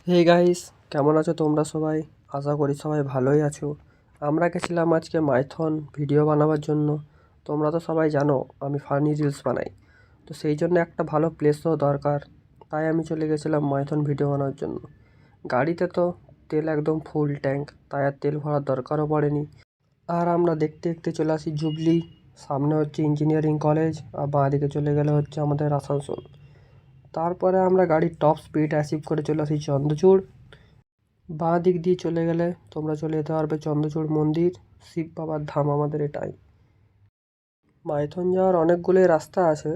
Hey guys, কেমন আছো তোমরা সবাই? আশা করি সবাই ভালোই আছো। আমরা গেছিলাম আজকে মাইথন ভিডিও বানাবার জন্য। তোমরা তো সবাই জানো আমি ফানি রিলস বানাই, তো সেই জন্য একটা ভালো প্লেসও দরকার। তাই আমি চলে গেছিলাম মাইথন ভিডিও বানানোর জন্য। গাড়িতে তো তেল একদম ফুল ট্যাঙ্ক, তাই আর তেল ভরার দরকারও পড়েনি। আর আমরা দেখতে দেখতে চলে আসি জুবলি। সামনে হচ্ছে ইঞ্জিনিয়ারিং কলেজ, আর বাঁ দিকে চলে গেলে হচ্ছে আমাদের আসানসোল। তারপরে আমরা গাড়ির টপ স্পিড অ্যাচিভ করে চলে আসি চন্দ্রচূড়। বাঁ দিক দিয়ে চলে গেলে তোমরা চলে যেতে পারবে চন্দ্রচূড় মন্দির, শিব বাবার ধাম আমাদের এটাই। মাইথন যাওয়ার অনেকগুলোই রাস্তা আছে,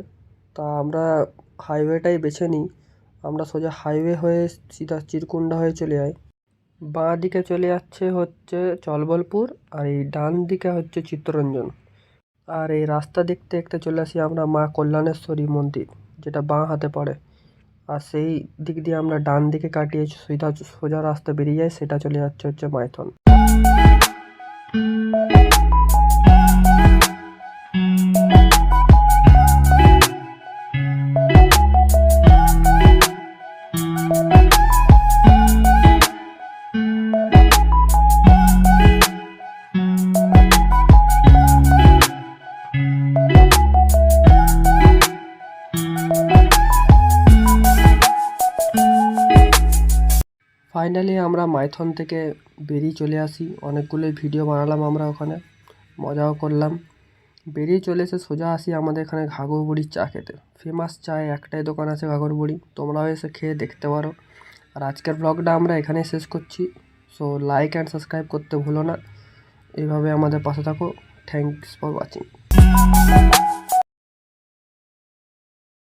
তা আমরা হাইওয়েটাই বেছে নিই। আমরা সোজা হাইওয়ে হয়ে সিধা চিরকুন্ডা হয়ে চলে যাই। বাঁ দিকে চলে যাচ্ছে হচ্ছে চলবলপুর, আর এই ডান দিকে হচ্ছে চিত্তরঞ্জন। আর এই রাস্তা দেখতে দেখতে চলে আসি আমরা মা কল্যাণেশ্বরী মন্দির, যেটা বাঁ হাতে পড়ে। আর সেই দিক দিয়ে আমরা ডান দিকে কাটিয়ে সিধা সোজা রাস্তা বেরিয়ে যাই, সেটা চলে যাচ্ছে হচ্ছে মাইথন। ফাইনালি আমরা মাইথন থেকে বেরিয়ে চলে আসি। অনেকগুলোই ভিডিও বানালাম আমরা ওখানে, মজাও করলাম। বেরিয়ে চলে এসে সোজা আসি আমাদের এখানে ঘাঘর বুড়ির চা খেতে। ফেমাস চায় একটাই দোকান আছে ঘাঘর বুড়ি, তোমরাও এসে খেয়ে দেখতে পারো। আর আজকের ব্লগটা আমরা এখানেই শেষ করছি। সো লাইক অ্যান্ড সাবস্ক্রাইব করতে ভুলো না। এইভাবে আমাদের পাশে থাকো। Thanks for watching.